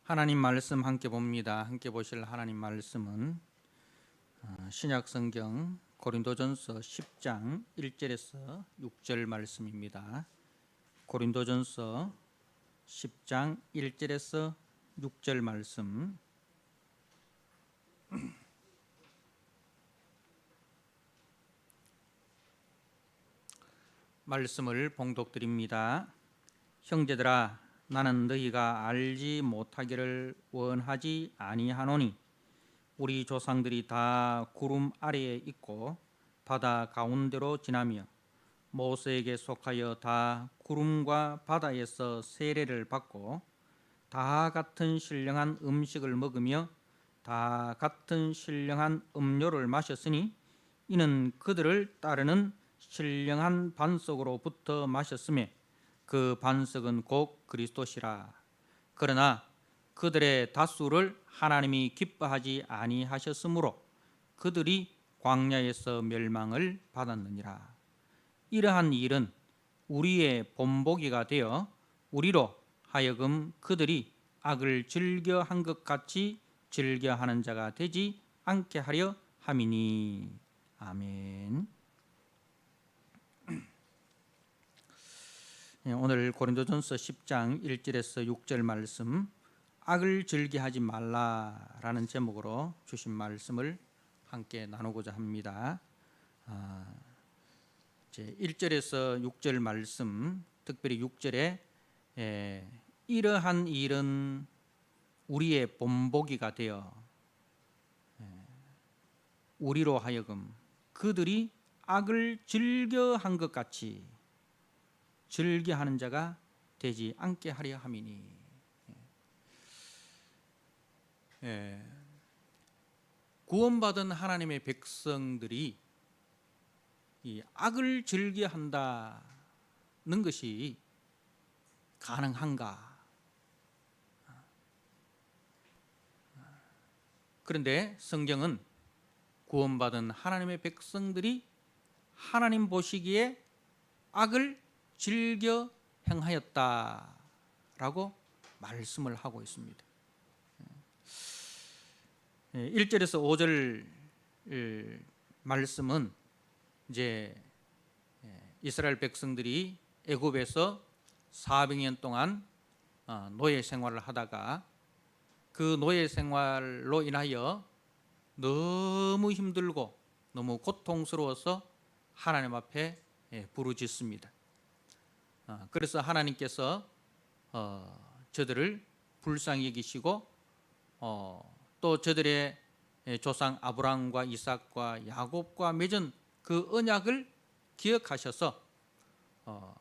하나님 말씀 함께 봅니다. 함께 보실 하나님 말씀은 신약 성경 고린도전서 10장 1절에서 6절 말씀입니다. 고린도전서 10장 1절에서 6절 말씀. 말씀을 봉독드립니다. 형제들아, 나는 너희가 알지 못하기를 원하지 아니하노니 우리 조상들이 다 구름 아래에 있고 바다 가운데로 지나며 모세에게 속하여 다 구름과 바다에서 세례를 받고 다 같은 신령한 음식을 먹으며 다 같은 신령한 음료를 마셨으니 이는 그들을 따르는 신령한 반석으로부터 마셨음에 그 반석은 곧 그리스도시라. 그러나 그들의 다수를 하나님이 기뻐하지 아니하셨으므로 그들이 광야에서 멸망을 받았느니라. 이러한 일은 우리의 본보기가 되어 우리로 하여금 그들이 악을 즐겨한 것 같이 즐겨하는 자가 되지 않게 하려 함이니. 아멘. 오늘 고린도전서 10장 1절에서 6절 말씀, 악을 즐겨하지 말라라는 제목으로 주신 말씀을 함께 나누고자 합니다. 1절에서 6절 말씀, 특별히 6절에 이러한 일은 우리의 본보기가 되어 우리로 하여금 그들이 악을 즐겨한 것 같이 즐겨하는 자가 되지 않게 하려 함이니. 구원받은 하나님의 백성들이 이 악을 즐겨한다는 것이 가능한가? 그런데 성경은 구원받은 하나님의 백성들이 하나님 보시기에 악을 즐겨 행하였다라고 말씀을 하고 있습니다. 1절에서 5절 말씀은 이제 이스라엘 백성들이 애굽에서 400년 동안 노예 생활을 하다가 그 노예 생활로 인하여 너무 힘들고 너무 고통스러워서 하나님 앞에 부르짖습니다. 그래서 하나님께서 저들을 불쌍히 여기시고 또 저들의 조상 아브라함과 이삭과 야곱과 맺은 그 언약을 기억하셔서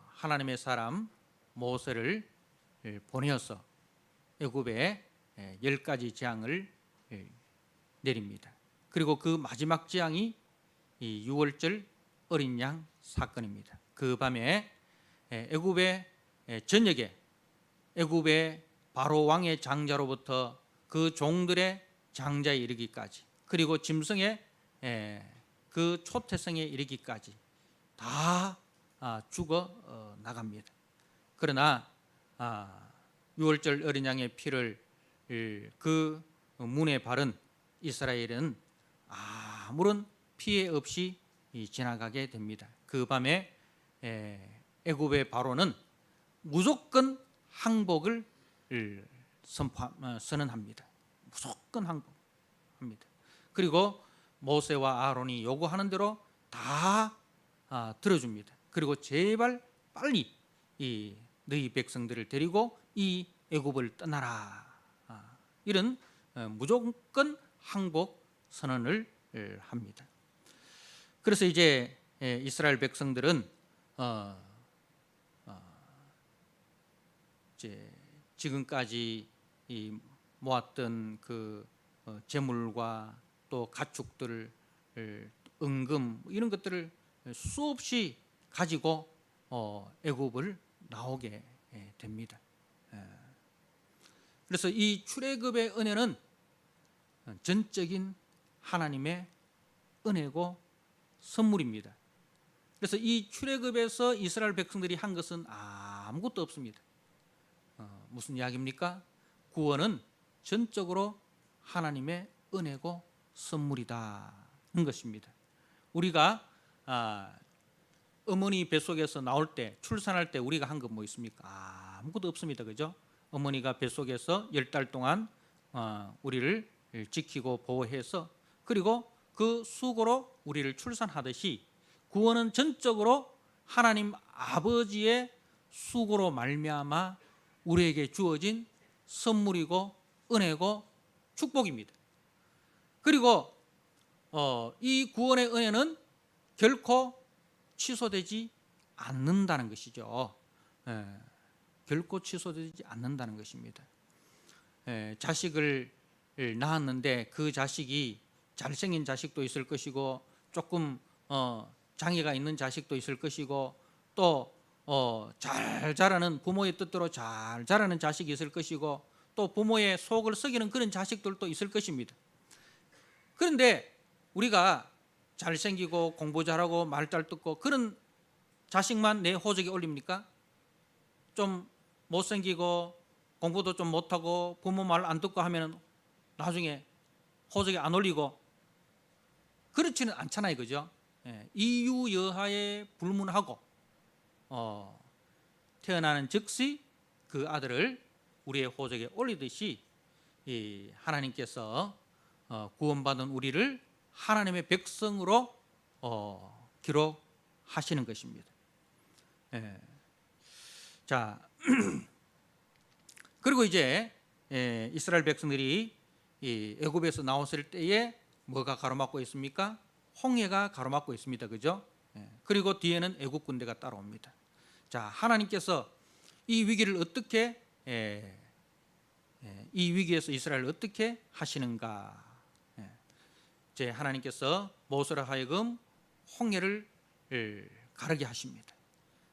하나님의 사람 모세를 보내어서 애굽에 10가지 재앙을 내립니다. 그리고 그 마지막 재앙이 이 6월절 어린 양 사건입니다. 그 밤에 애굽의 전역에 애굽의 바로 왕의 장자로부터 그 종들의 장자에 이르기까지, 그리고 짐승의 그 초태성에 이르기까지 다 죽어 나갑니다. 그러나 6월절 어린 양의 피를 그 문에 바른 이스라엘은 아무런 피해 없이 지나가게 됩니다. 그 밤에 애굽의 바로는 무조건 항복을 선언합니다. 무조건 항복합니다. 그리고 모세와 아론이 요구하는 대로 다 들어줍니다. 그리고 제발 빨리 너희 백성들을 데리고 이 애굽을 떠나라, 이런 무조건 항복 선언을 합니다. 그래서 이제 이스라엘 백성들은 이제 지금까지 모았던 그 재물과 또 가축들을, 은금 이런 것들을 수없이 가지고 애굽을 나오게 됩니다. 그래서 이 출애굽의 은혜는 전적인 하나님의 은혜고 선물입니다. 그래서 이 출애굽에서 이스라엘 백성들이 한 것은 아무것도 없습니다. 무슨 이야기입니까? 구원은 전적으로 하나님의 은혜고 선물이다는 것입니다. 우리가 어머니 뱃속에서 나올 때, 출산할 때 우리가 한 건 뭐 있습니까? 아무것도 없습니다. 그죠? 어머니가 뱃속에서 10달 동안 우리를 지키고 보호해서, 그리고 그 수고로 우리를 출산하듯이 구원은 전적으로 하나님 아버지의 수고로 말미암아 우리에게 주어진 선물이고 은혜고 축복입니다. 그리고 이 구원의 은혜는 결코 취소되지 않는다는 것이죠. 결코 취소되지 않는다는 것입니다. 자식을 낳았는데 그 자식이 잘생긴 자식도 있을 것이고, 조금 장애가 있는 자식도 있을 것이고, 또 잘 자라는, 부모의 뜻대로 잘 자라는 자식이 있을 것이고, 또 부모의 속을 썩이는 그런 자식들도 있을 것입니다. 그런데 우리가 잘생기고 공부 잘하고 말 잘 듣고 그런 자식만 내 호적에 올립니까? 좀 못생기고 공부도 좀 못하고 부모 말 안 듣고 하면 나중에 호적에 안 올리고, 그렇지는 않잖아요. 그죠? 이유 여하에 불문하고 태어나는 즉시 그 아들을 우리의 호적에 올리듯이 하나님께서 구원받은 우리를 하나님의 백성으로 기록하시는 것입니다. 자, 그리고 이제 이스라엘 백성들이 애굽에서 나왔을 때에 뭐가 가로막고 있습니까? 홍해가 가로막고 있습니다. 그죠? 그리고 뒤에는 애굽 군대가 따라옵니다. 자, 하나님께서 이 위기를 어떻게, 이 위기에서 이스라엘을 어떻게 하시는가? 제 하나님께서 모세로 하여금 홍해를 가르게 하십니다.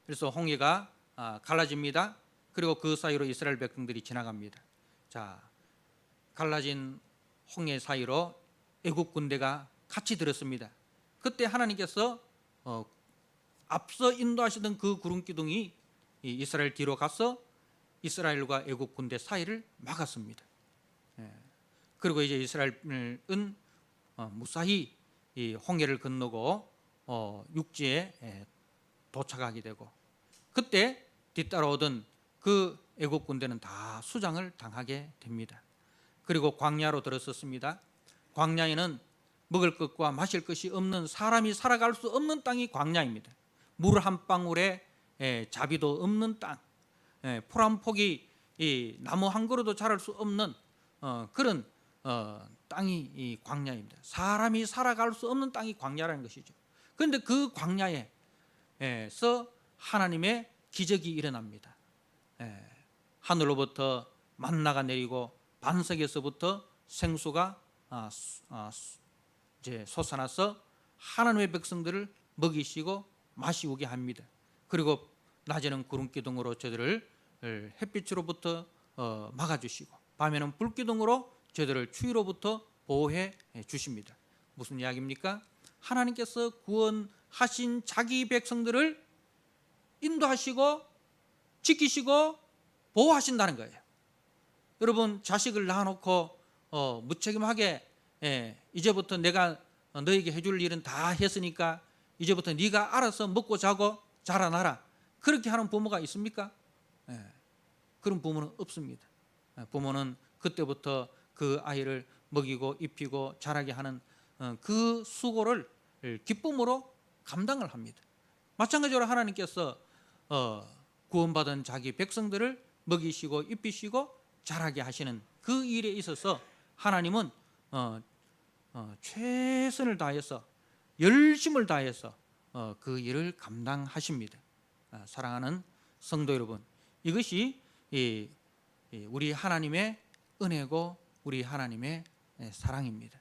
그래서 홍해가 갈라집니다. 그리고 그 사이로 이스라엘 백성들이 지나갑니다. 자, 갈라진 홍해 사이로 애굽 군대가 같이 들었습니다. 그때 하나님께서 앞서 인도하시던 그 구름 기둥이 이스라엘 뒤로 가서 이스라엘과 애굽 군대 사이를 막았습니다. 그리고 이제 이스라엘은 무사히 이 홍해를 건너고 육지에 도착하게 되고, 그때 뒤따라오던 그 애굽 군대는 다 수장을 당하게 됩니다. 그리고 광야로 들어섰습니다. 광야에는 먹을 것과 마실 것이 없는, 사람이 살아갈 수 없는 땅이 광야입니다. 물 한 방울에 자비도 없는 땅, 풀 한 폭이 나무 한 그루도 자랄 수 없는 그런 땅이 이 광야입니다. 사람이 살아갈 수 없는 땅이 광야라는 것이죠. 그런데 그 광야에서 하나님의 기적이 일어납니다. 하늘로부터 만나가 내리고 반석에서부터 생수가 이제 솟아나서 하나님의 백성들을 먹이시고 마시우게 합니다. 그리고 낮에는 구름 기둥으로 저들을 햇빛으로부터 막아주시고, 밤에는 불 기둥으로 저들을 추위로부터 보호해 주십니다. 무슨 이야기입니까? 하나님께서 구원하신 자기 백성들을 인도하시고 지키시고 보호하신다는 거예요. 여러분, 자식을 낳아놓고 무책임하게 이제부터 내가 너에게 해줄 일은 다 했으니까 이제부터 네가 알아서 먹고 자고 자라나라, 그렇게 하는 부모가 있습니까? 그런 부모는 없습니다. 부모는 그때부터 그 아이를 먹이고 입히고 자라게 하는 그 수고를 기쁨으로 감당을 합니다. 마찬가지로 하나님께서 구원받은 자기 백성들을 먹이시고 입히시고 자라게 하시는 그 일에 있어서 하나님은 최선을 다해서, 열심을 다해서 그 일을 감당하십니다. 사랑하는 성도 여러분, 이것이 우리 하나님의 은혜고 우리 하나님의 사랑입니다.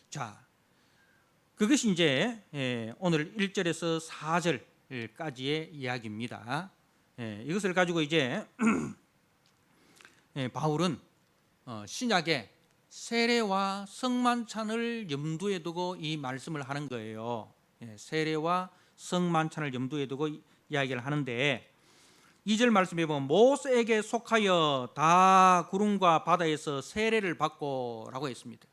자, 그것이 이제 오늘 1절에서 4절까지의 이야기입니다. 이것을 가지고 이제 바울은 신약의 세례와 성만찬을 염두에 두고 이 말씀을 하는 거예요. 세례와 성만찬을 염두에 두고 이야기를 하는데, 2절 말씀해 보면 모세에게 속하여 다 구름과 바다에서 세례를 받고라고 했습니다.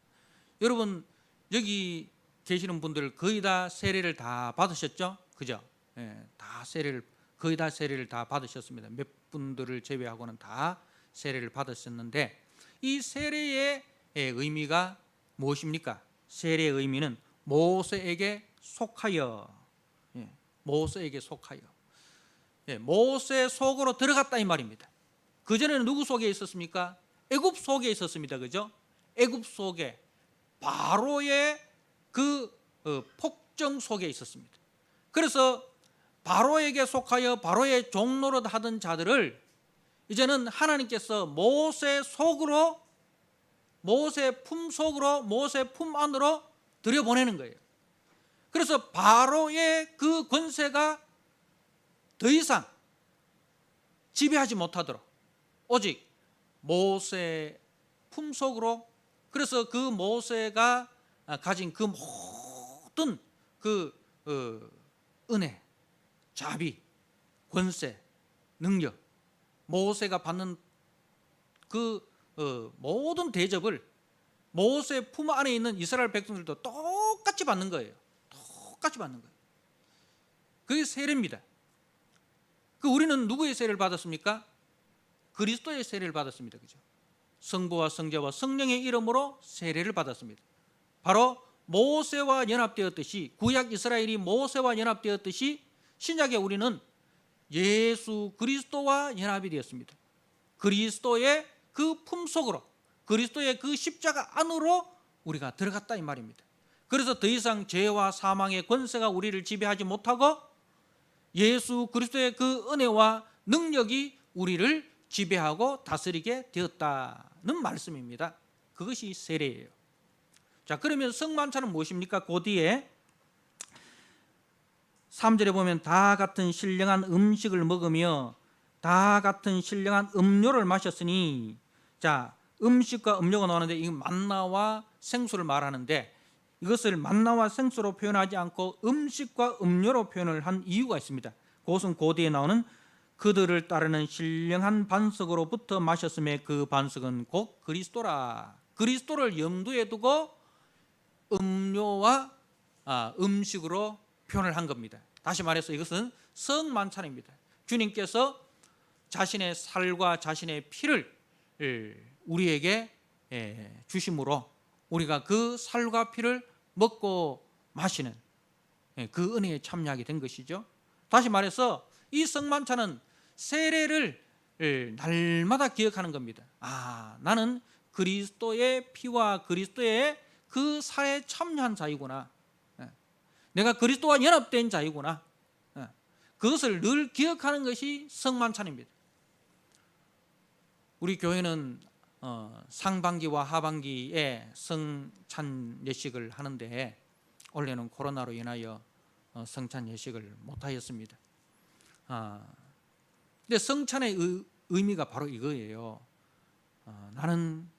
여러분 여기 계시는 분들 거의 다 세례를 다 받으셨죠? 그죠? 예, 다 세례를 거의 다 세례를 다 받으셨습니다. 몇 분들을 제외하고는 다 세례를 받으셨는데 이 세례의 의미가 무엇입니까? 세례의 의미는 모세에게 속하여, 모세에게 속하여, 모세 속으로 들어갔다 이 말입니다. 그 전에는 누구 속에 있었습니까? 애굽 속에 있었습니다. 그죠? 애굽 속에 바로의 그 폭정 속에 있었습니다. 그래서 바로에게 속하여 바로의 종노릇 하던 자들을 이제는 하나님께서 모세 속으로, 모세 품 속으로, 모세 품 안으로 들여보내는 거예요. 그래서 바로의 그 권세가 더 이상 지배하지 못하도록 오직 모세 품 속으로, 그래서 그 모세가 가진 그 모든 그 은혜, 자비, 권세, 능력, 모세가 받는 그 모든 대접을 모세 품 안에 있는 이스라엘 백성들도 똑같이 받는 거예요. 똑같이 받는 거예요. 그게 세례입니다. 그 우리는 누구의 세례를 받았습니까? 그리스도의 세례를 받았습니다. 그죠? 성부와 성자와 성령의 이름으로 세례를 받았습니다. 바로 모세와 연합되었듯이, 구약 이스라엘이 모세와 연합되었듯이 신약에 우리는 예수 그리스도와 연합이 되었습니다. 그리스도의 그 품속으로, 그리스도의 그 십자가 안으로 우리가 들어갔다 이 말입니다. 그래서 더 이상 죄와 사망의 권세가 우리를 지배하지 못하고 예수 그리스도의 그 은혜와 능력이 우리를 지배하고 다스리게 되었다는 말씀입니다. 그것이 세례예요. 자, 그러면 성만찬은 무엇입니까? 그 뒤에 3절에 보면 다 같은 신령한 음식을 먹으며 다 같은 신령한 음료를 마셨으니, 자, 음식과 음료가 나오는데 이 만나와 생수를 말하는데 이것을 만나와 생수로 표현하지 않고 음식과 음료로 표현을 한 이유가 있습니다. 그것은 그 뒤에 나오는 그들을 따르는 신령한 반석으로부터 마셨음에 그 반석은 곧 그리스도라. 그리스도를 염두에 두고 음료와 음식으로 표현을 한 겁니다. 다시 말해서 이것은 성만찬입니다. 주님께서 자신의 살과 자신의 피를 우리에게 주심으로 우리가 그 살과 피를 먹고 마시는 그 은혜에 참여하게 된 것이죠. 다시 말해서 이 성만찬은 세례를 날마다 기억하는 겁니다. 나는 그리스도의 피와 그리스도의 그 살에 참여한 자이구나. 내가 그리스도와 연합된 자이구나. 그것을 늘 기억하는 것이 성만찬입니다. 우리 교회는 상반기와 하반기에 성찬 예식을 하는데 올해는 코로나로 인하여 성찬 예식을 못하였습니다. 근데 성찬의 의미가 바로 이거예요. 나는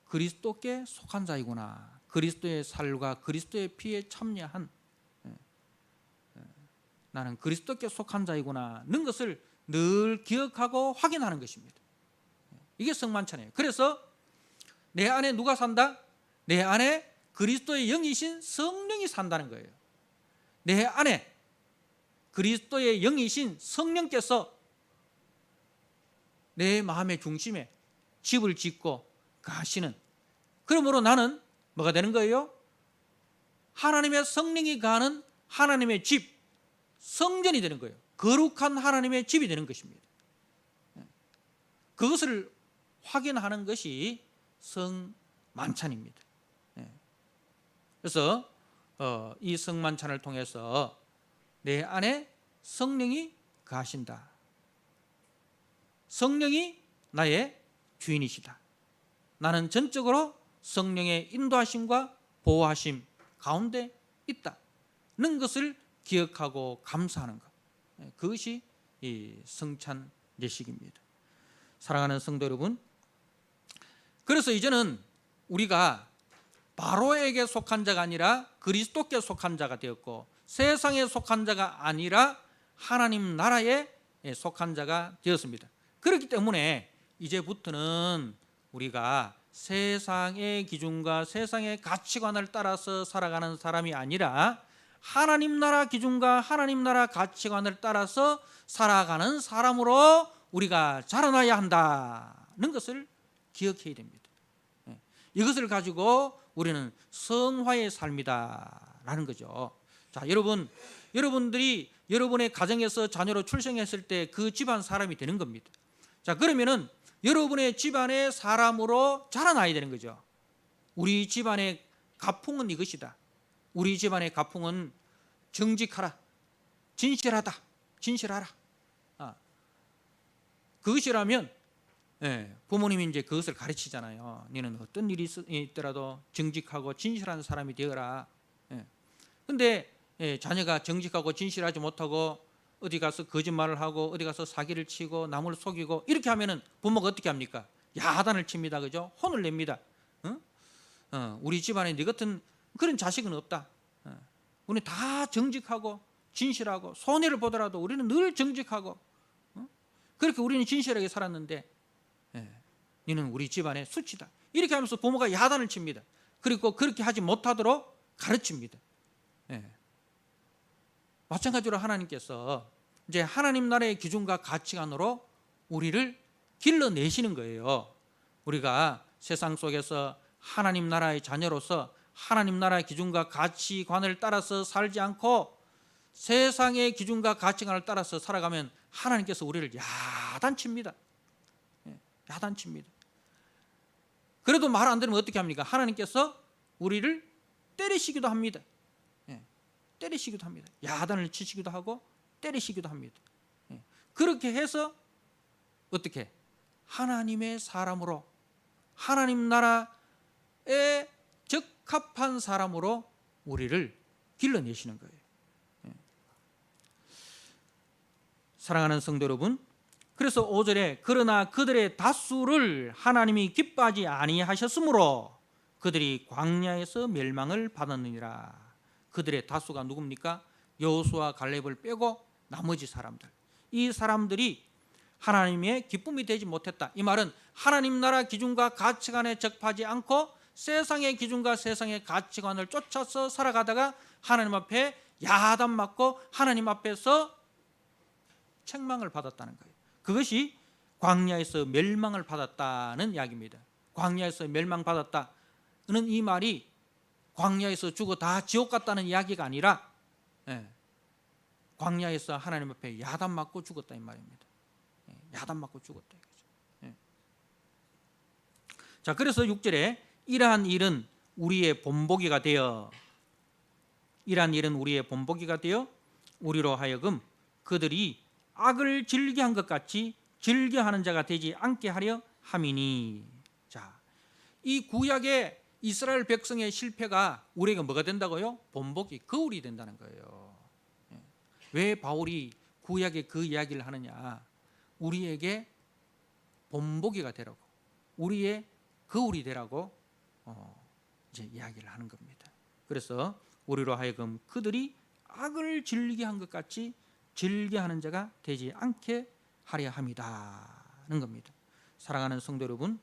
그리스도께 속한 자이구나. 그리스도의 살과 그리스도의 피에 참여한, 나는 그리스도께 속한 자이구나 는 것을 늘 기억하고 확인하는 것입니다. 이게 성만찬이에요. 그래서 내 안에 누가 산다? 내 안에 그리스도의 영이신 성령이 산다는 거예요. 내 안에 그리스도의 영이신 성령께서 내 마음의 중심에 집을 짓고 가시는, 그러므로 나는 뭐가 되는 거예요? 하나님의 성령이 가는 하나님의 집, 성전이 되는 거예요. 거룩한 하나님의 집이 되는 것입니다. 그것을 확인하는 것이 성만찬입니다. 그래서 이 성만찬을 통해서 내 안에 성령이 가신다. 성령이 나의 주인이시다. 나는 전적으로 성령의 인도하심과 보호하심 가운데 있다는 것을 기억하고 감사하는 것, 그것이 이 성찬 예식입니다. 사랑하는 성도 여러분, 그래서 이제는 우리가 바로에게 속한 자가 아니라 그리스도께 속한 자가 되었고, 세상에 속한 자가 아니라 하나님 나라의 속한 자가 되었습니다. 그렇기 때문에 이제부터는 우리가 세상의 기준과 세상의 가치관을 따라서 살아가는 사람이 아니라 하나님 나라 기준과 하나님 나라 가치관을 따라서 살아가는 사람으로 우리가 자라나야 한다는 것을 기억해야 됩니다. 이것을 가지고 우리는 성화의 삶이다라는 거죠. 자, 여러분들이 여러분의 가정에서 자녀로 출생했을 때 그 집안 사람이 되는 겁니다. 자, 그러면은 여러분의 집안의 사람으로 자라나야 되는 거죠. 우리 집안의 가풍은 이것이다. 우리 집안의 가풍은 정직하라, 진실하라. 그것이라면 부모님이 이제 그것을 가르치잖아요. 너는 어떤 일이 있더라도 정직하고 진실한 사람이 되어라. 근데 자녀가 정직하고 진실하지 못하고 어디 가서 거짓말을 하고 어디 가서 사기를 치고 남을 속이고 이렇게 하면은 부모가 어떻게 합니까? 야단을 칩니다. 그죠? 혼을 냅니다. 우리 집안에 네 같은 그런 자식은 없다. 우리는 다 정직하고 진실하고 손해를 보더라도 우리는 늘 정직하고 그렇게 우리는 진실하게 살았는데 너는 우리 집안의 수치다. 이렇게 하면서 부모가 야단을 칩니다. 그리고 그렇게 하지 못하도록 가르칩니다. 마찬가지로 하나님께서 이제 하나님 나라의 기준과 가치관으로 우리를 길러내시는 거예요. 우리가 세상 속에서 하나님 나라의 자녀로서 하나님 나라의 기준과 가치관을 따라서 살지 않고 세상의 기준과 가치관을 따라서 살아가면 하나님께서 우리를 야단칩니다. 야단칩니다. 그래도 말 안 들으면 어떻게 합니까? 하나님께서 우리를 때리시기도 합니다. 때리시기도 합니다. 야단을 치시기도 하고 때리시기도 합니다. 그렇게 해서 어떻게? 하나님의 사람으로 하나님 나라에 적합한 사람으로 우리를 길러내시는 거예요. 사랑하는 성도 여러분, 그래서 5절에 그러나 그들의 다수를 하나님이 기뻐하지 아니하셨으므로 그들이 광야에서 멸망을 받았느니라. 그들의 다수가 누굽니까? 여호수아 갈렙을 빼고 나머지 사람들. 이 사람들이 하나님의 기쁨이 되지 못했다. 이 말은 하나님 나라 기준과 가치관에 적합하지 않고 세상의 기준과 세상의 가치관을 쫓아서 살아가다가 하나님 앞에 야단 맞고 하나님 앞에서 책망을 받았다는 거예요. 그것이 광야에서 멸망을 받았다는 이야기입니다. 광야에서 멸망받았다는 이 말이 광야에서 죽어 다 지옥 갔다는 이야기가 아니라 광야에서 하나님 앞에 야단 맞고 죽었다 이 말입니다. 야단 맞고 죽었다 이거죠. 자, 그래서 6절에 이러한 일은 우리의 본보기가 되어 우리로 하여금 그들이 악을 즐겨한 것 같이 즐겨하는 자가 되지 않게 하려 함이니. 자, 이 구약의 이스라엘 백성의 실패가 우리에게 뭐가 된다고요? 본보기, 거울이 된다는 거예요. 왜 바울이 구약의 그 이야기를 하느냐? 우리에게 본보기가 되라고, 우리의 거울이 되라고 이제 이야기를 하는 겁니다. 그래서 우리로 하여금 그들이 악을 즐겨한 것 같이 즐겨하는 자가 되지 않게 하려 함이다는 겁니다. 사랑하는 성도 여러분,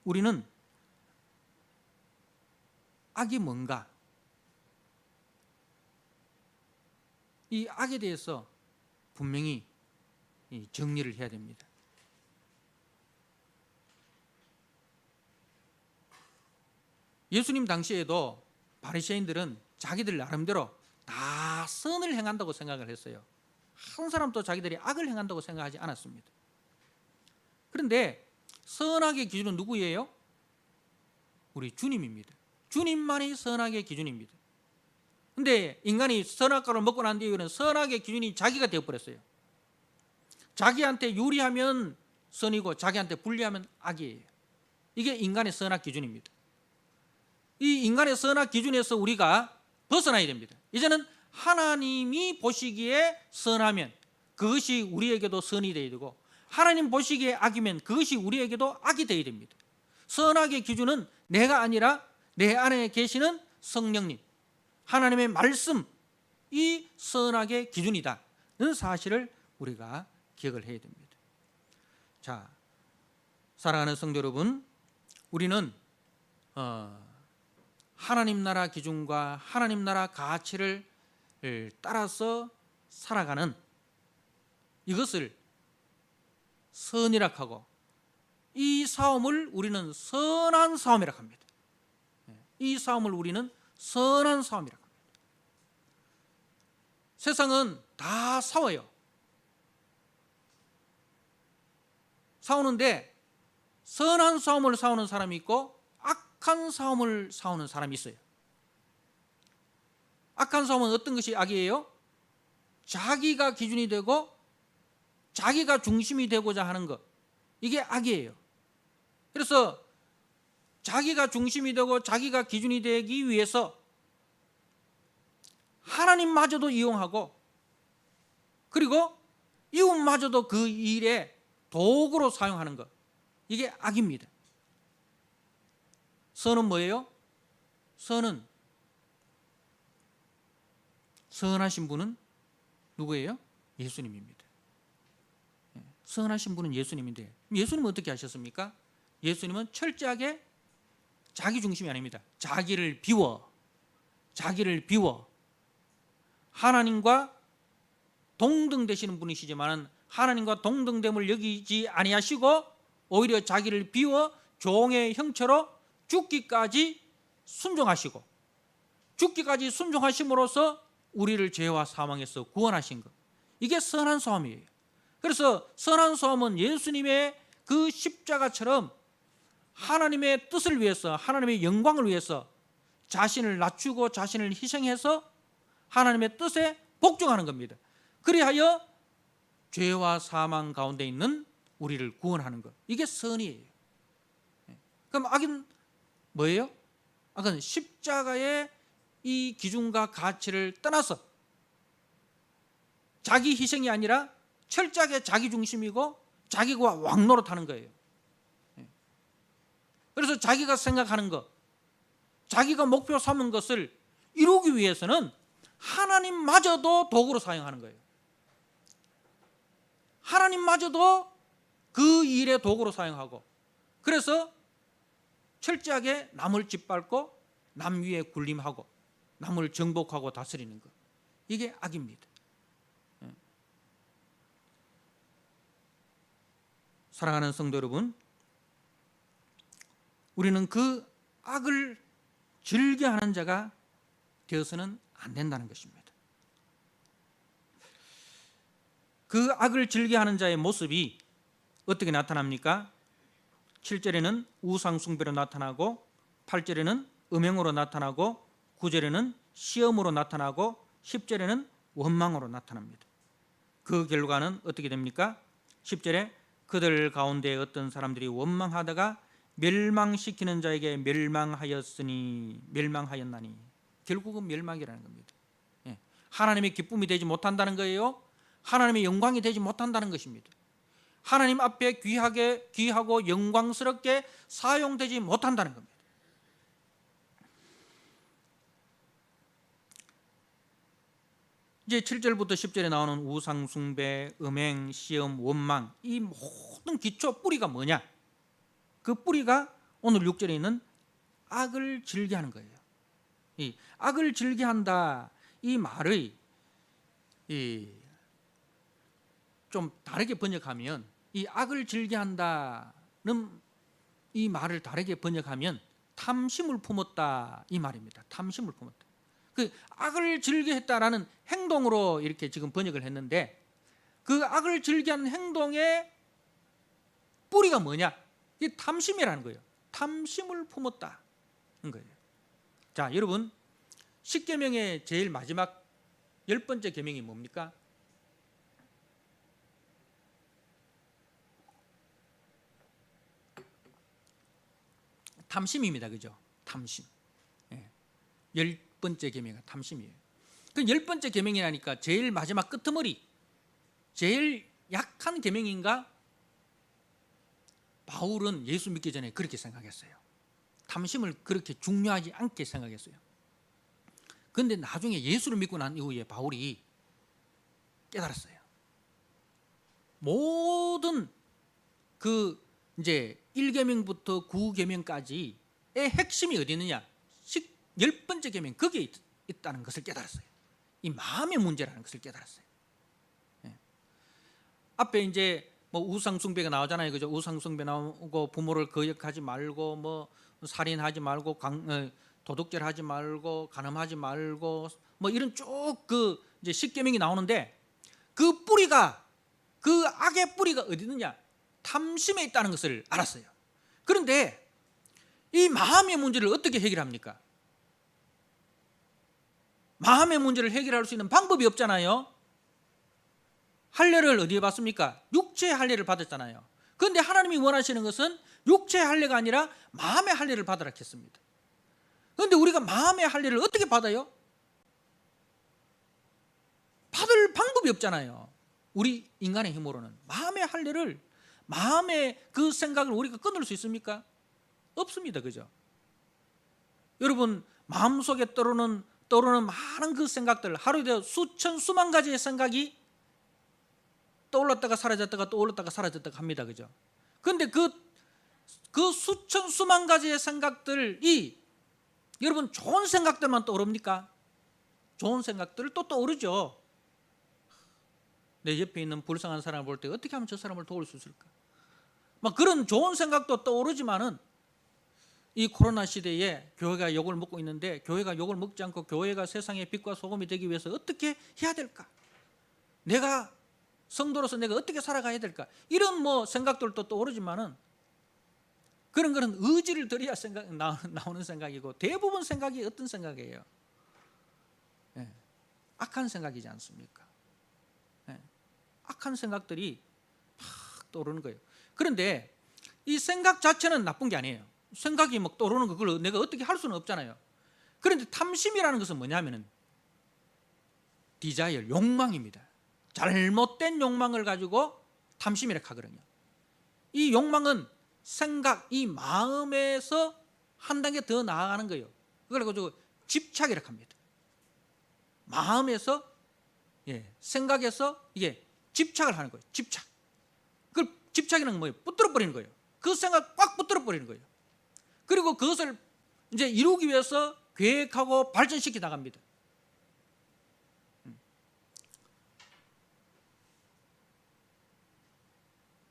우리는 악이 뭔가, 이 악에 대해서 분명히 정리를 해야 됩니다. 예수님 당시에도 바리새인들은 자기들 나름대로 다 선을 행한다고 생각을 했어요. 한 사람도 자기들이 악을 행한다고 생각하지 않았습니다. 그런데 선악의 기준은 누구예요? 우리 주님입니다. 주님만이 선악의 기준입니다. 그런데 인간이 선악과를 먹고 난 뒤에는 선악의 기준이 자기가 되어버렸어요. 자기한테 유리하면 선이고 자기한테 불리하면 악이에요. 이게 인간의 선악 기준입니다. 이 인간의 선악 기준에서 우리가 벗어나야 됩니다. 이제는 하나님이 보시기에 선하면 그것이 우리에게도 선이 되어야 되고, 하나님 보시기에 악이면 그것이 우리에게도 악이 되어야 됩니다. 선악의 기준은 내가 아니라 내 안에 계시는 성령님, 하나님의 말씀, 이 선악의 기준이다는 사실을 우리가 기억을 해야 됩니다. 자, 사랑하는 성도 여러분, 우리는 하나님 나라 기준과 하나님 나라 가치를 따라서 살아가는 이것을 선이라 하고, 이 싸움을 우리는 선한 싸움이라 합니다. 이 싸움을 우리는 선한 싸움이라 합니다. 세상은 다 싸워요. 싸우는데 선한 싸움을 싸우는 사람이 있고 악한 싸움을 싸우는 사람이 있어요. 악한 싸움은 어떤 것이 악이에요? 자기가 기준이 되고 자기가 중심이 되고자 하는 것, 이게 악이에요. 그래서 자기가 중심이 되고 자기가 기준이 되기 위해서 하나님마저도 이용하고, 그리고 이웃마저도 그 일에 도구로 사용하는 것, 이게 악입니다. 선은 뭐예요? 선은, 선하신 분은 누구예요? 예수님입니다. 선하신 분은 예수님인데, 예수님은 어떻게 하셨습니까? 예수님은 철저하게 자기 중심이 아닙니다. 자기를 비워 하나님과 동등되시는 분이시지만 하나님과 동등됨을 여기지 아니하시고 오히려 자기를 비워 종의 형체로 죽기까지 순종하시고, 죽기까지 순종하심으로써 우리를 죄와 사망에서 구원하신 것, 이게 선한 싸움이에요. 그래서 선한 싸움은 예수님의 그 십자가처럼 하나님의 뜻을 위해서, 하나님의 영광을 위해서 자신을 낮추고 자신을 희생해서 하나님의 뜻에 복종하는 겁니다. 그리하여 죄와 사망 가운데 있는 우리를 구원하는 것, 이게 선이에요. 그럼 악은 뭐예요? 악은 십자가의 이 기준과 가치를 떠나서 자기 희생이 아니라 철저하게 자기 중심이고 자기가 왕노릇하는 거예요. 그래서 자기가 생각하는 것, 자기가 목표 삼은 것을 이루기 위해서는 하나님마저도 도구로 사용하는 거예요. 하나님마저도 그 일의 도구로 사용하고, 그래서 철저하게 남을 짓밟고 남 위에 군림하고 남을 정복하고 다스리는 것, 이게 악입니다. 사랑하는 성도 여러분, 우리는 그 악을 즐겨하는 자가 되어서는 안 된다는 것입니다. 그 악을 즐겨하는 자의 모습이 어떻게 나타납니까? 7절에는 우상숭배로 나타나고, 8절에는 음행으로 나타나고, 9절에는 시험으로 나타나고, 10절에는 원망으로 나타납니다. 그 결과는 어떻게 됩니까? 10절에 그들 가운데 어떤 사람들이 원망하다가 멸망시키는 자에게 멸망하였나니, 결국은 멸망이라는 겁니다. 하나님의 기쁨이 되지 못한다는 거예요. 하나님의 영광이 되지 못한다는 것입니다. 하나님 앞에 귀하고 영광스럽게 사용되지 못한다는 겁니다. 이제 7절부터 10절에 나오는 우상숭배, 음행, 시험, 원망, 이 모든 기초 뿌리가 뭐냐? 그 뿌리가 오늘 6절에 있는 악을 즐겨하는 거예요. 이 악을 즐겨한다, 이 말의 좀 다르게 번역하면, 이 악을 즐겨한다는 이 말을 다르게 번역하면 탐심을 품었다, 이 말입니다. 탐심을 품었다. 그 악을 즐겨했다라는 행동으로 이렇게 지금 번역을 했는데, 그 악을 즐겨하는 행동의 뿌리가 뭐냐? 이게 탐심이라는 거예요. 탐심을 품었다는 거예요. 자, 여러분, 10계명의 제일 마지막 10번째 계명이 뭡니까? 탐심입니다. 그죠? 탐심. 10번째 계명이 탐심이에요. 그 10번째 계명이라니까 제일 마지막 끄트머리, 제일 약한 계명인가? 바울은 예수 믿기 전에 그렇게 생각했어요. 탐심을 그렇게 중요하지 않게 생각했어요. 그런데 나중에 예수를 믿고 난 이후에 바울이 깨달았어요. 모든 그 이제 1계명부터 9계명까지의 핵심이 어디 있느냐? 10번째 계명 거기에 있다는 것을 깨달았어요. 이 마음의 문제라는 것을 깨달았어요. 예. 앞에 이제 뭐 우상 숭배가 나오잖아요, 그죠? 우상 숭배 나오고 부모를 거역하지 말고 뭐 살인하지 말고 도둑질하지 말고 간음하지 말고 뭐 이런 쭉 그 이제 10계명이 나오는데 그 뿌리가 그 악의 뿌리가 어디 있느냐? 탐심에 있다는 것을 알았어요. 그런데 이 마음의 문제를 어떻게 해결합니까? 마음의 문제를 해결할 수 있는 방법이 없잖아요. 할례를 어디에 받습니까? 육체의 할례를 받았잖아요. 그런데 하나님이 원하시는 것은 육체의 할례가 아니라 마음의 할례를 받으라 했습니다. 그런데 우리가 마음의 할례를 어떻게 받아요? 받을 방법이 없잖아요. 우리 인간의 힘으로는 마음의 할례를, 마음의 그 생각을 우리가 끊을 수 있습니까? 없습니다. 그죠? 여러분 마음속에 떠오르는 많은 그 생각들, 하루에 수천 수만 가지의 생각이 떠올랐다가 사라졌다가 떠올랐다가 사라졌다가 합니다. 그죠? 그런데 그 수천 수만 가지의 생각들이 여러분 좋은 생각들만 떠오릅니까? 좋은 생각들을 또 떠오르죠. 내 옆에 있는 불쌍한 사람을 볼 때 어떻게 하면 저 사람을 도울 수 있을까? 막 그런 좋은 생각도 떠오르지만은 이 코로나 시대에 교회가 욕을 먹고 있는데 교회가 욕을 먹지 않고 교회가 세상의 빛과 소금이 되기 위해서 어떻게 해야 될까? 내가 성도로서 내가 어떻게 살아가야 될까? 이런 뭐 생각들도 떠오르지만은 그런 거는 의지를 들여야 나오는 생각이고 대부분 생각이 어떤 생각이에요? 네. 악한 생각이지 않습니까? 네. 악한 생각들이 막 떠오르는 거예요. 그런데 이 생각 자체는 나쁜 게 아니에요. 생각이 막 떠오르는 거 그걸 내가 어떻게 할 수는 없잖아요. 그런데 탐심이라는 것은 뭐냐면은 디자이어, 욕망입니다. 잘못된 욕망을 가지고 탐심이라고 하거든요. 이 욕망은 생각, 이 마음에서 한 단계 더 나아가는 거예요. 그걸 가지고 집착이라고 합니다. 마음에서 생각에서 이게 집착을 하는 거예요. 집착. 그 집착이라는 건 뭐예요? 붙들어 버리는 거예요. 그 생각 꽉 붙들어 버리는 거예요. 그리고 그것을 이제 이루기 위해서 계획하고 발전시켜 나갑니다.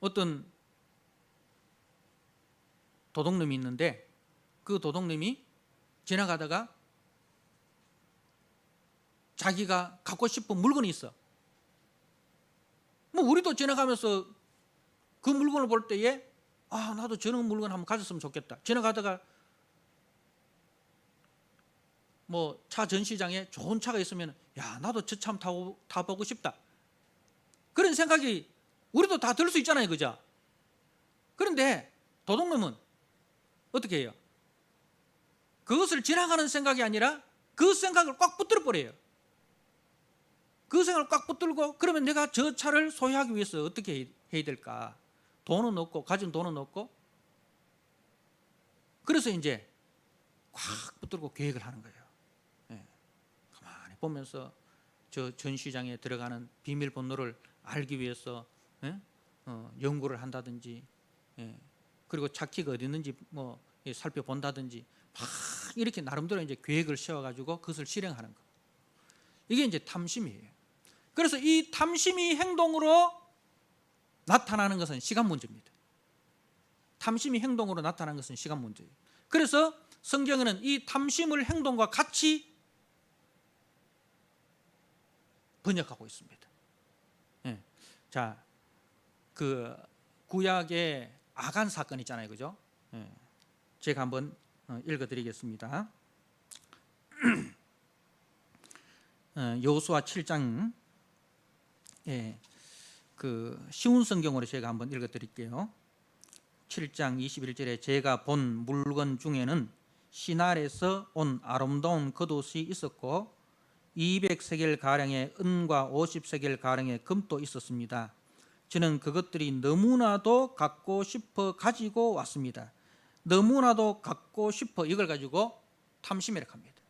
어떤 도둑놈이 있는데 그 도둑놈이 지나가다가 자기가 갖고 싶은 물건이 있어. 뭐 우리도 지나가면서 그 물건을 볼 때에 나도 저런 물건 한번 가졌으면 좋겠다. 지나가다가 뭐 차 전시장에 좋은 차가 있으면 야 나도 저 차 타보고 싶다. 그런 생각이 우리도 다 들 수 있잖아요. 그죠? 그런데 도둑놈은 어떻게 해요? 그것을 지나가는 생각이 아니라 그 생각을 꽉 붙들어 버려요. 그 생각을 꽉 붙들고 그러면 내가 저 차를 소유하기 위해서 어떻게 해야 될까? 돈은 없고 가진 돈은 없고 그래서 이제 꽉 붙들고 계획을 하는 거예요. 가만히 보면서 저 전시장에 들어가는 비밀번호를 알기 위해서 연구를 한다든지 그리고 차키가 어디 있는지 뭐 살펴본다든지 막 이렇게 나름대로 이제 계획을 세워가지고 그것을 실행하는 거. 이게 이제 탐심이에요. 그래서 이 탐심이 행동으로 나타나는 것은 시간 문제입니다. 탐심이 행동으로 나타나는 것은 시간 문제예요. 그래서 성경에는 이 탐심을 행동과 같이 번역하고 있습니다. 자, 그 구약의 아간 사건 있잖아요, 그죠? 제가 한번 읽어드리겠습니다. 여호수아 7장 그 쉬운 성경으로 제가 한번 읽어드릴게요. 7장 21절에 제가 본 물건 중에는 시날에서 온 아름다운 겉옷이 있었고 200세겔 가량의 은과 50세겔 가량의 금도 있었습니다. 저는 그것들이 너무나도 갖고 싶어 가지고 왔습니다. 너무나도 갖고 싶어 이걸 가지고 탐심이라고 합니다.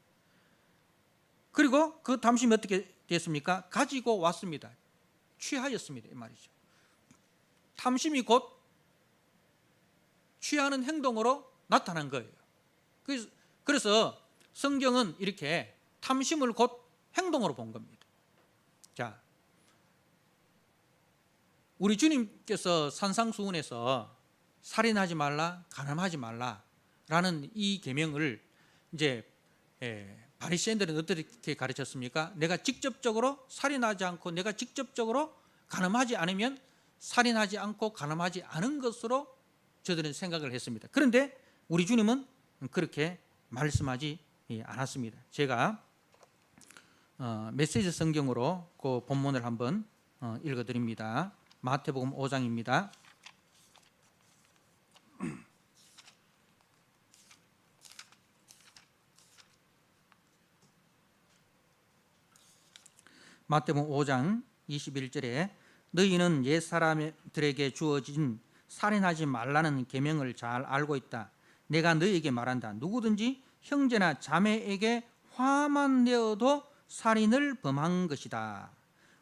그리고 그 탐심이 어떻게 됐습니까? 가지고 왔습니다. 취하였습니다 이 말이죠. 탐심이 곧 취하는 행동으로 나타난 거예요. 그래서 성경은 이렇게 탐심을 곧 행동으로 본 겁니다. 자, 우리 주님께서 산상수훈에서 살인하지 말라, 간음하지 말라라는 이 계명을 이제 바리새인들은 어떻게 가르쳤습니까? 내가 직접적으로 살인하지 않고 내가 직접적으로 간음하지 않으면 살인하지 않고 간음하지 않은 것으로 저들은 생각을 했습니다. 그런데 우리 주님은 그렇게 말씀하지 않았습니다. 제가 메시지 성경으로 그 본문을 한번 읽어드립니다. 마태복음 5장입니다. 마태복음 5장 21절에 너희는 옛사람들에게 주어진 살인하지 말라는 계명을 잘 알고 있다. 내가 너희에게 말한다. 누구든지 형제나 자매에게 화만 내어도 살인을 범한 것이다.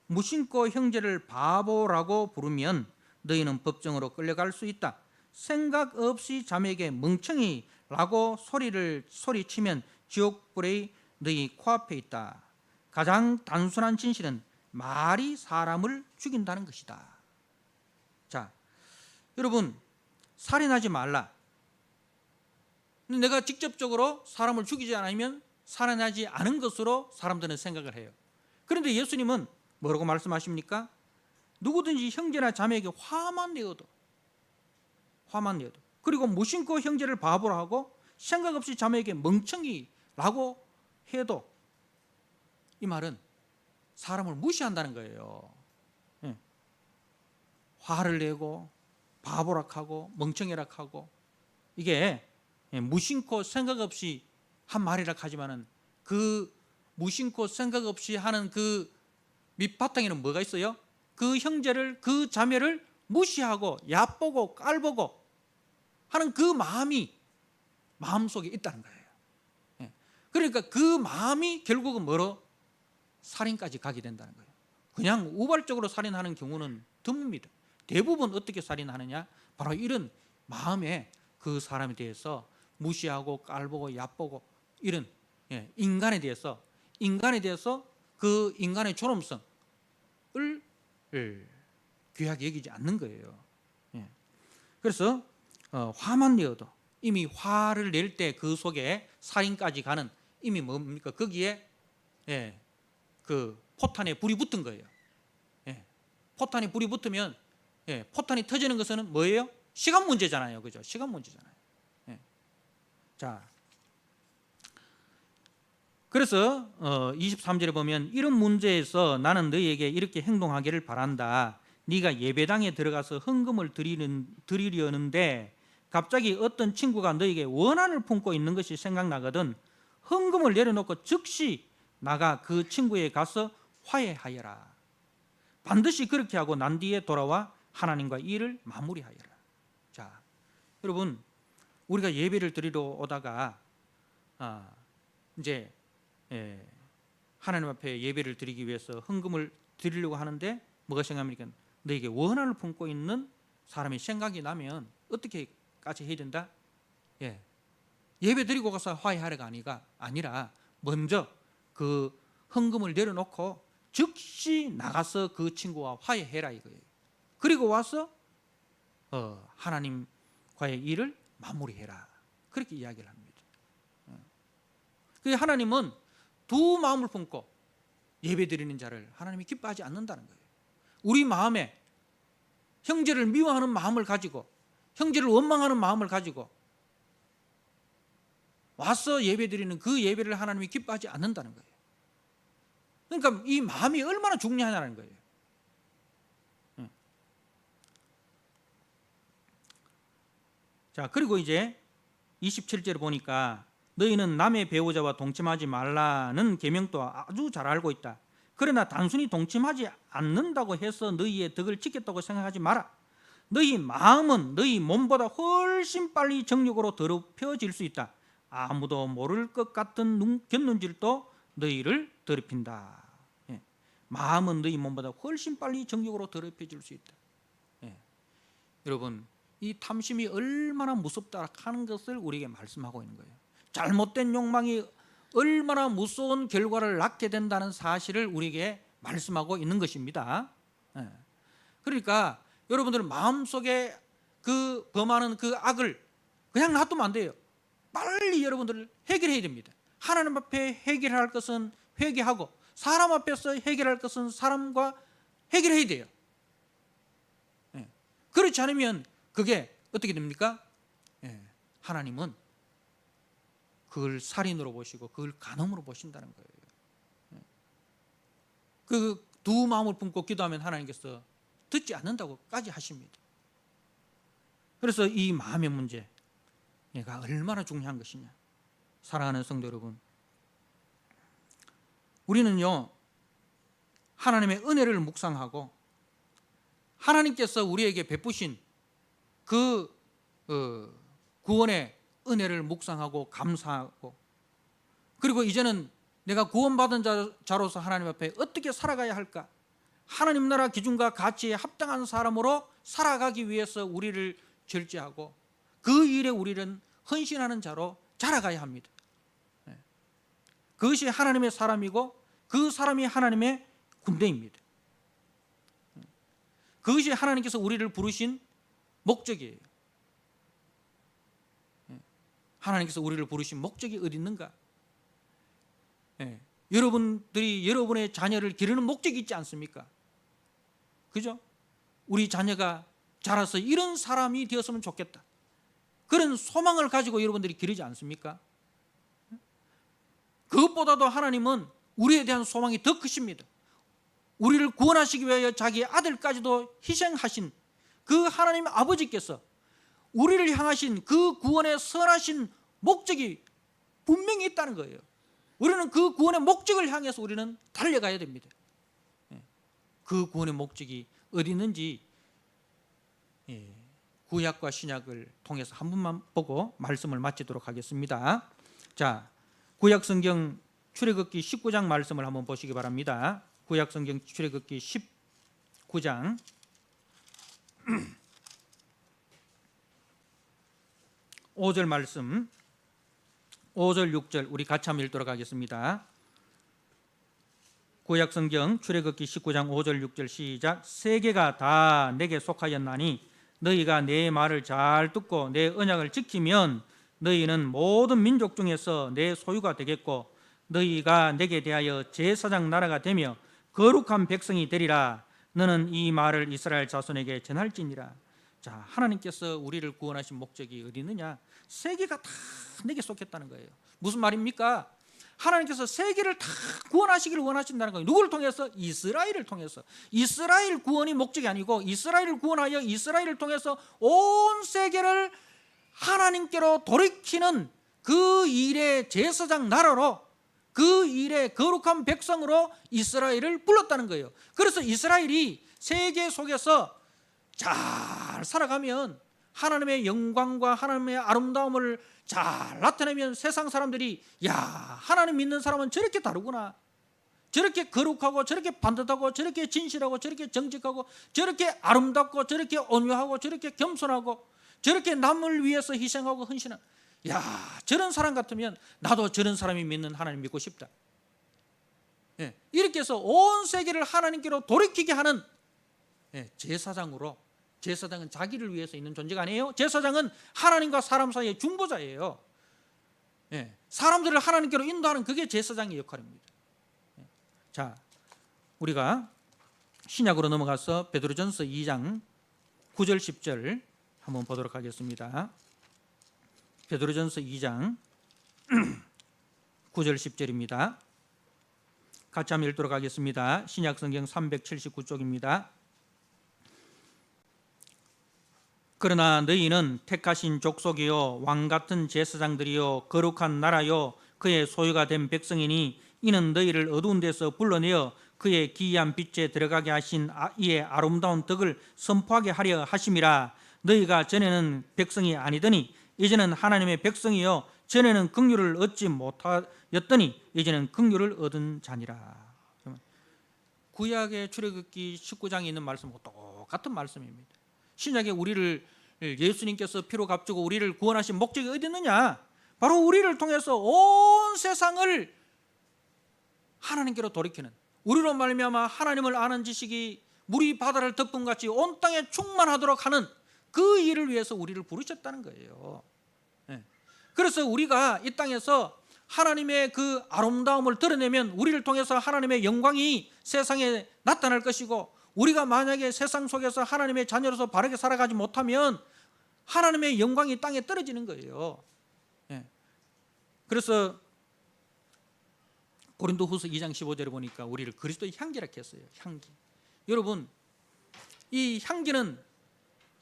무심코 형제를 바보라고 부르면 너희는 법정으로 끌려갈 수 있다. 생각 없이 자매에게 멍청이라고 소리치면 지옥불이 너희 코앞에 있다. 가장 단순한 진실은 말이 사람을 죽인다는 것이다. 자, 여러분, 살인하지 말라. 내가 직접적으로 사람을 죽이지 않으면 살인하지 않은 것으로 사람들은 생각을 해요. 그런데 예수님은 뭐라고 말씀하십니까? 누구든지 형제나 자매에게 화만 내어도 그리고 무심코 형제를 바보로 하고 생각 없이 자매에게 멍청이라고 해도 이 말은 사람을 무시한다는 거예요. 화를 내고 바보락하고 멍청이락하고 이게 무심코 생각 없이 한 말이라 하지만은 그 무심코 생각 없이 하는 그 밑바탕에는 뭐가 있어요? 그 형제를 그 자매를 무시하고 얕보고 깔보고 하는 그 마음이 마음속에 있다는 거예요. 그러니까 그 마음이 결국은 뭐로? 살인까지 가게 된다는 거예요. 그냥 우발적으로 살인하는 경우는 드뭅니다. 대부분 어떻게 살인하느냐? 바로 이런 마음에 그 사람에 대해서 무시하고 깔보고 얕보고 이런 인간에 대해서 그 인간의 존엄성을 귀하게 여기지 않는 거예요. 그래서 화만 내어도 이미 화를 낼 때 그 속에 살인까지 가는 이미 뭡니까? 거기에 그 포탄에 불이 붙은 거예요. 포탄에 불이 붙으면 포탄이 터지는 것은 뭐예요? 시간 문제잖아요. 그죠? 시간 문제잖아요. 자, 그래서 23절에 보면 이런 문제에서 나는 너희에게 이렇게 행동하기를 바란다. 네가 예배당에 들어가서 헌금을 드리려는데 갑자기 어떤 친구가 너에게 원한을 품고 있는 것이 생각나거든 헌금을 내려놓고 즉시 나가 그 친구에 가서 화해하여라. 반드시 그렇게 하고 난 뒤에 돌아와 하나님과 일을 마무리하여라. 자, 여러분, 우리가 예배를 드리러 오다가 이제 하나님 앞에 예배를 드리기 위해서 헌금을 드리려고 하는데 뭐가 생각합니까? 너에게 원한을 품고 있는 사람이 생각이 나면 어떻게까지 해야 된다? 예배 드리고 가서 화해하려가 아니라 먼저 그 헌금을 내려놓고 즉시 나가서 그 친구와 화해해라 이거예요. 그리고 와서 하나님과의 일을 마무리해라. 그렇게 이야기를 합니다. 그 하나님은 두 마음을 품고 예배드리는 자를 하나님이 기뻐하지 않는다는 거예요. 우리 마음에 형제를 미워하는 마음을 가지고 형제를 원망하는 마음을 가지고 와서 예배드리는 그 예배를 하나님이 기뻐하지 않는다는 거예요. 그러니까 이 마음이 얼마나 중요하냐는 거예요. 자, 그리고 이제 27절에 보니까 너희는 남의 배우자와 동침하지 말라는 계명도 아주 잘 알고 있다. 그러나 단순히 동침하지 않는다고 해서 너희의 덕을 지켰다고 생각하지 마라. 너희 마음은 너희 몸보다 훨씬 빨리 정욕으로 더럽혀질 수 있다. 아무도 모를 것 같은 곁눈질도 너희를 더럽힌다. 마음은 너희 몸보다 훨씬 빨리 정욕으로 더럽혀질 수 있다. 여러분, 이 탐심이 얼마나 무섭다 하는 것을 우리에게 말씀하고 있는 거예요. 잘못된 욕망이 얼마나 무서운 결과를 낳게 된다는 사실을 우리에게 말씀하고 있는 것입니다. 그러니까 여러분들 마음속에 그 범하는 그 악을 그냥 놔두면 안 돼요. 빨리 여러분들 해결해야 됩니다. 하나님 앞에 해결할 것은 회개하고 사람 앞에서 해결할 것은 사람과 해결해야 돼요. 그렇지 않으면 그게 어떻게 됩니까? 하나님은 그걸 살인으로 보시고 그걸 간음으로 보신다는 거예요. 그 두 마음을 품고 기도하면 하나님께서 듣지 않는다고까지 하십니다. 그래서 이 마음의 문제가 얼마나 중요한 것이냐. 사랑하는 성도 여러분, 우리는요 하나님의 은혜를 묵상하고 하나님께서 우리에게 베푸신 그 구원의 은혜를 묵상하고 감사하고, 그리고 이제는 내가 구원받은 자로서 하나님 앞에 어떻게 살아가야 할까, 하나님 나라 기준과 가치에 합당한 사람으로 살아가기 위해서 우리를 절제하고 그 일에 우리는 헌신하는 자로 자라가야 합니다. 그것이 하나님의 사람이고 그 사람이 하나님의 군대입니다. 그것이 하나님께서 우리를 부르신 목적이에요. 하나님께서 우리를 부르신 목적이 어디 있는가? 여러분들이 여러분의 자녀를 기르는 목적이 있지 않습니까? 그죠? 우리 자녀가 자라서 이런 사람이 되었으면 좋겠다, 그런 소망을 가지고 여러분들이 기르지 않습니까? 그것보다도 하나님은 우리에 대한 소망이 더 크십니다. 우리를 구원하시기 위하여 자기 아들까지도 희생하신 그 하나님 아버지께서 우리를 향하신 그 구원의 선하신 목적이 분명히 있다는 거예요. 우리는 그 구원의 목적을 향해서 우리는 달려가야 됩니다. 그 구원의 목적이 어디 있는지 구약과 신약을 통해서 한 번만 보고 말씀을 마치도록 하겠습니다. 자, 구약 성경 출애굽기 19장 말씀을 한번 보시기 바랍니다. 구약 성경 출애굽기 19장 5절 말씀, 5절 6절 우리 같이 한번 읽도록 하겠습니다. 구약 성경 출애굽기 19장 5절 6절 시작. 세계가 다 내게 속하였나니 너희가 내 말을 잘 듣고 내 언약을 지키면 너희는 모든 민족 중에서 내 소유가 되겠고 너희가 내게 대하여 제사장 나라가 되며 거룩한 백성이 되리라. 너는 이 말을 이스라엘 자손에게 전할지니라. 자, 하나님께서 우리를 구원하신 목적이 어디 있느냐? 세계가 다 내게 속했다는 거예요. 무슨 말입니까? 하나님께서 세계를 다 구원하시기를 원하신다는 거예요. 누구를 통해서? 이스라엘을 통해서. 이스라엘 구원이 목적이 아니고 이스라엘을 구원하여 이스라엘을 통해서 온 세계를 하나님께로 돌이키는 그 일의 제사장 나라로, 그 일의 거룩한 백성으로 이스라엘을 불렀다는 거예요. 그래서 이스라엘이 세계 속에서 잘 살아가면 하나님의 영광과 하나님의 아름다움을 잘 나타내면 세상 사람들이 야, 하나님 믿는 사람은 저렇게 다르구나, 저렇게 거룩하고 저렇게 반듯하고 저렇게 진실하고 저렇게 정직하고 저렇게 아름답고 저렇게 온유하고 저렇게 겸손하고 저렇게 남을 위해서 희생하고 헌신하는, 야, 저런 사람 같으면 나도 저런 사람이 믿는 하나님 믿고 싶다. 이렇게 해서 온 세계를 하나님께로 돌이키게 하는 제사장으로, 제사장은 자기를 위해서 있는 존재가 아니에요. 제사장은 하나님과 사람 사이의 중보자예요. 사람들을 하나님께로 인도하는 그게 제사장의 역할입니다. 자, 우리가 신약으로 넘어가서 베드로전서 2장 9절 10절 한번 보도록 하겠습니다. 베드로전서 2장 9절 10절입니다. 같이 한번 읽도록 하겠습니다. 신약 성경 379쪽입니다. 그러나 너희는 택하신 족속이요 왕같은 제사장들이요 거룩한 나라요 그의 소유가 된 백성이니 이는 너희를 어두운 데서 불러내어 그의 기이한 빛에 들어가게 하신 이의 아름다운 덕을 선포하게 하려 하심이라. 너희가 전에는 백성이 아니더니 이제는 하나님의 백성이요 전에는 긍휼을 얻지 못하였더니 이제는 긍휼을 얻은 자니라. 구약의 출애굽기 19장에 있는 말씀과 똑같은 말씀입니다. 신약에 우리를 예수님께서 피로 값주고 우리를 구원하신 목적이 어디 있느냐? 바로 우리를 통해서 온 세상을 하나님께로 돌이키는, 우리로 말미암아 하나님을 아는 지식이 물이 바다를 덮음같이 온 땅에 충만하도록 하는 그 일을 위해서 우리를 부르셨다는 거예요. 그래서 우리가 이 땅에서 하나님의 그 아름다움을 드러내면 우리를 통해서 하나님의 영광이 세상에 나타날 것이고, 우리가 만약에 세상 속에서 하나님의 자녀로서 바르게 살아가지 못하면 하나님의 영광이 땅에 떨어지는 거예요. 그래서 고린도후서 2장 15절에 보니까 우리를 그리스도의 향기라고 했어요. 향기. 여러분, 이 향기는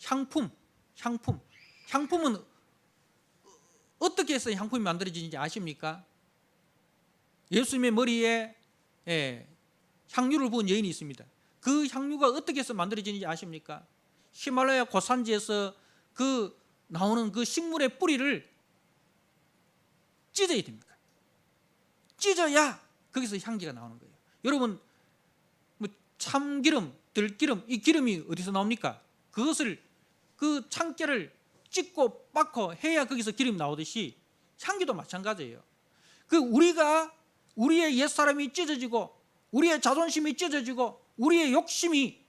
향품은 어떻게 해서 향품이 만들어지는지 아십니까? 예수님의 머리에 향유를 부은 여인이 있습니다. 그 향유가 어떻게 해서 만들어지는지 아십니까? 히말라야 고산지에서 그 나오는 그 식물의 뿌리를 찢어야 됩니다. 찢어야 거기서 향기가 나오는 거예요. 여러분, 뭐 참기름, 들기름, 이 기름이 어디서 나옵니까? 그것을, 그 참깨를 찢고 빻고 해야 거기서 기름이 나오듯이 향기도 마찬가지예요. 우리의 옛사람이 찢어지고, 우리의 자존심이 찢어지고, 우리의 욕심이,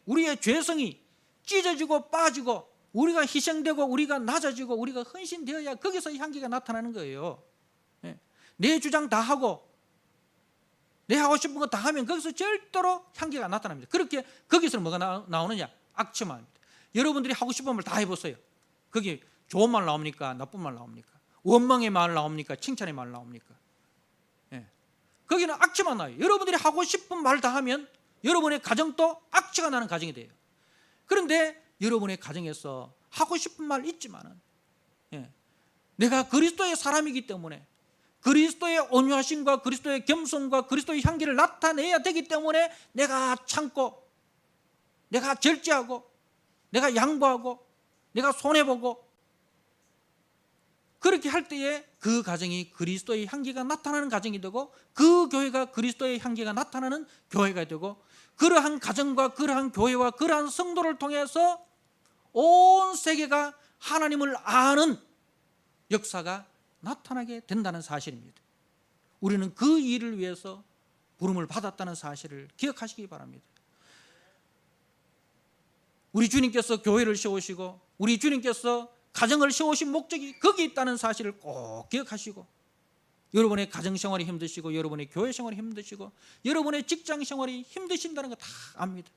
우리의 죄성이 찢어지고 빠지고, 우리가 희생되고 우리가 낮아지고 우리가 헌신되어야 거기서 향기가 나타나는 거예요. 내 주장 다 하고 내 하고 싶은 거 다 하면 거기서 절대로 향기가 나타납니다. 그렇게 거기서 뭐가 나오느냐? 악취만입니다. 여러분들이 하고 싶은 말 다 해보세요. 거기 좋은 말 나옵니까? 나쁜 말 나옵니까? 원망의 말 나옵니까? 칭찬의 말 나옵니까? 거기는 악취만 나요. 여러분들이 하고 싶은 말 다 하면 여러분의 가정도 악취가 나는 가정이 돼요. 그런데 여러분의 가정에서 하고 싶은 말 있지만은, 내가 그리스도의 사람이기 때문에 그리스도의 온유하심과 그리스도의 겸손과 그리스도의 향기를 나타내야 되기 때문에 내가 참고, 내가 절제하고, 내가 양보하고, 내가 손해보고, 그렇게 할 때에 그 가정이 그리스도의 향기가 나타나는 가정이 되고, 그 교회가 그리스도의 향기가 나타나는 교회가 되고, 그러한 가정과 그러한 교회와 그러한 성도를 통해서 온 세계가 하나님을 아는 역사가 나타나게 된다는 사실입니다. 우리는 그 일을 위해서 부름을 받았다는 사실을 기억하시기 바랍니다. 우리 주님께서 교회를 세우시고 우리 주님께서 가정을 세우신 목적이 거기 있다는 사실을 꼭 기억하시고, 여러분의 가정생활이 힘드시고 여러분의 교회생활이 힘드시고 여러분의 직장생활이 힘드신다는 거 다 압니다.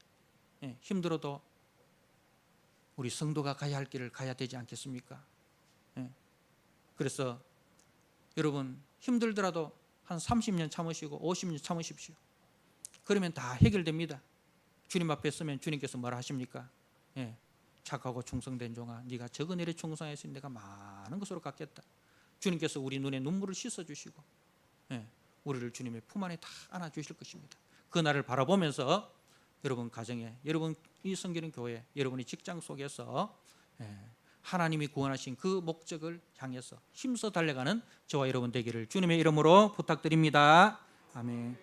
힘들어도 우리 성도가 가야 할 길을 가야 되지 않겠습니까? 그래서 여러분, 힘들더라도 한 30년 참으시고 50년 참으십시오. 그러면 다 해결됩니다. 주님 앞에 서면 주님께서 뭐라 하십니까? 착하고 충성된 종아, 네가 적은 일에 충성했으니 내가 많은 것으로 갚겠다. 주님께서 우리 눈에 눈물을 씻어주시고 우리를 주님의 품 안에 다 안아주실 것입니다. 그 날을 바라보면서 여러분 가정에, 여러분 이 섬기는 교회, 여러분의 직장 속에서 하나님이 구원하신 그 목적을 향해서 힘써 달려가는 저와 여러분 되기를 주님의 이름으로 부탁드립니다. 아멘.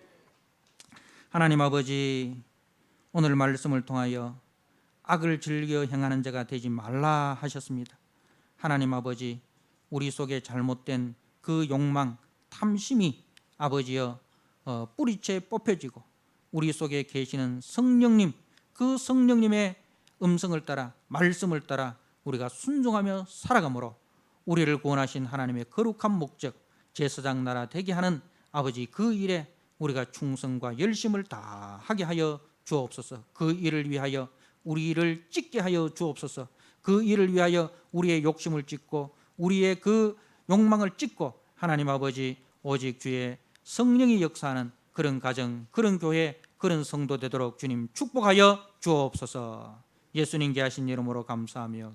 하나님 아버지, 오늘 말씀을 통하여 악을 즐겨 행하는 자가 되지 말라 하셨습니다. 하나님 아버지, 우리 속에 잘못된 그 욕망, 탐심이 아버지여 뿌리채 뽑혀지고 우리 속에 계시는 성령님, 그 성령님의 음성을 따라, 말씀을 따라 우리가 순종하며 살아가므로 우리를 구원하신 하나님의 거룩한 목적, 제사장 나라 되게 하는 아버지 그 일에 우리가 충성과 열심을 다하게 하여 주옵소서. 그 일을 위하여 우리를 찢게 하여 주옵소서. 그 일을 위하여 우리의 욕심을 찢고 우리의 그 욕망을 찢고 하나님 아버지 오직 주의 성령이 역사하는 그런 가정, 그런 교회, 그런 성도 되도록 주님 축복하여 주옵소서. 예수님께 하신 이름으로 감사하며